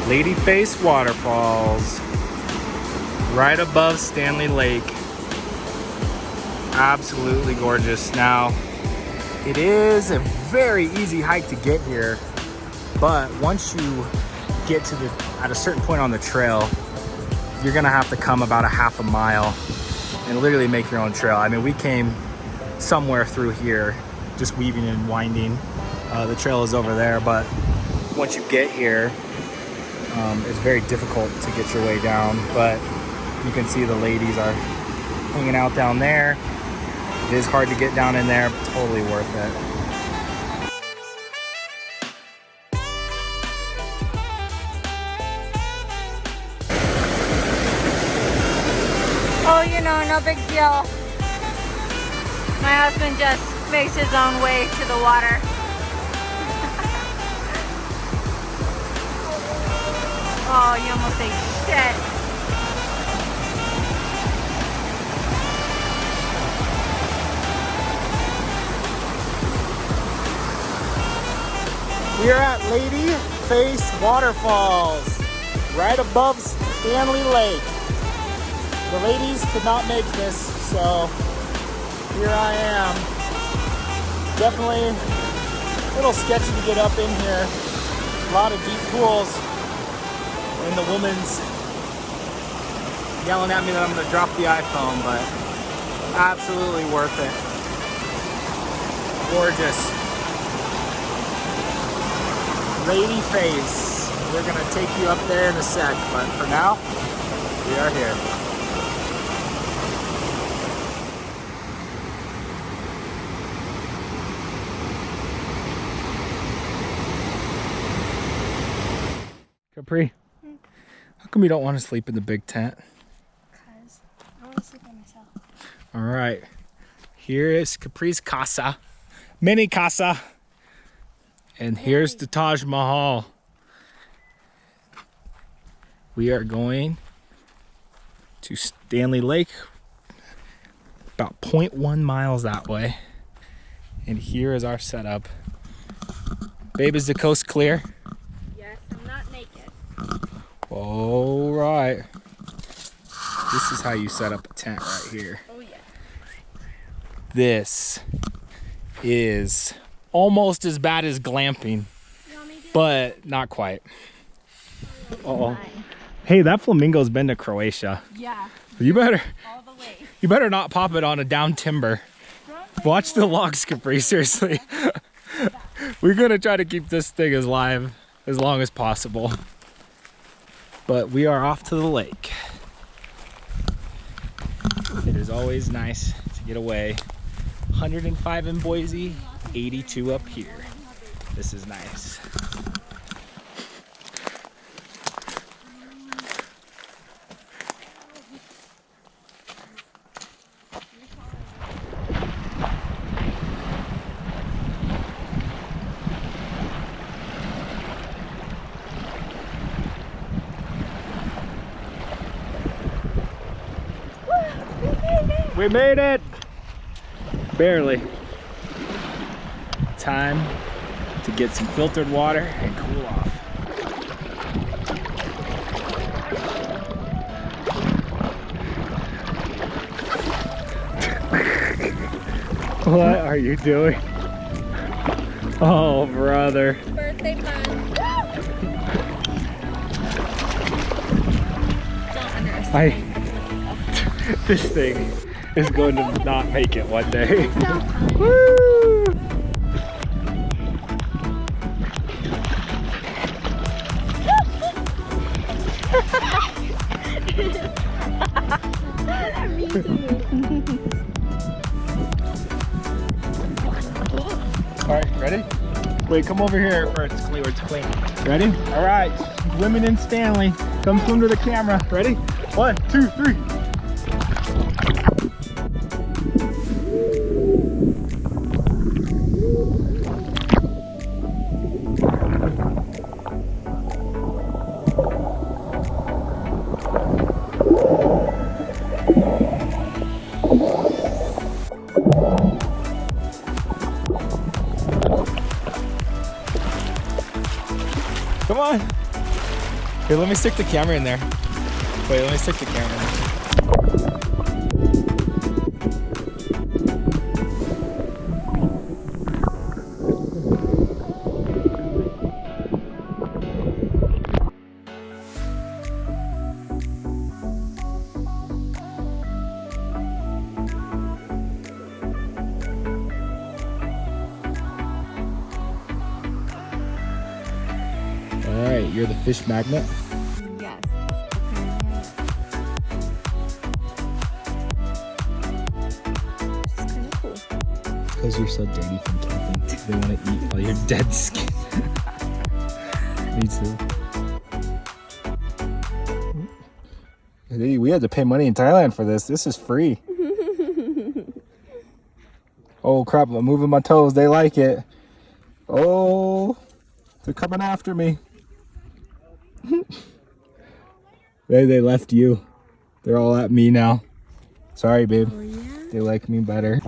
Lady Face Waterfalls, right above Stanley Lake. Absolutely gorgeous. Now, it is a very easy hike to get here, but once you get to at a certain point on the trail, you're gonna have to come about a half a mile and literally make your own trail. I mean, we came somewhere through here, just weaving and winding. The trail is over there, but once you get here, it's very difficult to get your way down, but you can see the ladies are hanging out down there. It is hard to get down in there, but totally worth it. Oh, you know, no big deal. My husband just makes his own way to the water. Oh, you almost ate shit. We are at Lady Face Waterfalls, right above Stanley Lake. The ladies could not make this, so here I am. Definitely a little sketchy to get up in here. A lot of deep pools. And the woman's yelling at me that I'm gonna drop the iPhone, but absolutely worth it. Gorgeous. Lady Face. We're gonna take you up there in a sec, but for now, we are here. Capri. How come you don't want to sleep in the big tent? Because I want to sleep by myself. All right. Here is Capri's casa. Mini casa. And here's the Taj Mahal. We are going to Stanley Lake. About 0.1 miles that way. And here is our setup. Babe, is the coast clear? Yes, I'm not naked. All right. This is how you set up a tent right here. Oh, yeah. This is almost as bad as glamping, but not quite. Uh-oh. Hey, that flamingo's been to Croatia. Yeah. You better, all the way. you better not pop it on a down timber. Watch the logs, Capri, seriously. We're gonna try to keep this thing as live as long as possible. But we are off to the lake. It is always nice to get away. 105 in Boise, 82 up here. This is nice. We made it! Barely. Time to get some filtered water and cool off. What are you doing? Oh, brother. Birthday fun. Don't underestimate. This thing is going to not make it one day. Woo! All right, ready? Wait, come over here first. It's clean. It's clean. Ready? All right, swimming in Stanley. Come swim to the camera. Ready? 1, 2, 3. Come on. Here, let me stick the camera in there. Wait, let me stick the camera in there. All right, you're the fish magnet. Yes. It's kind of cool. Because you're so dirty from camping. They want to eat all your dead skin. Me too. Hey, we had to pay money in Thailand for this. This is free. Oh crap, I'm moving my toes. They like it. Oh, they're coming after me. They left you. They're all at me now. Sorry, babe. Oh, yeah? They like me better.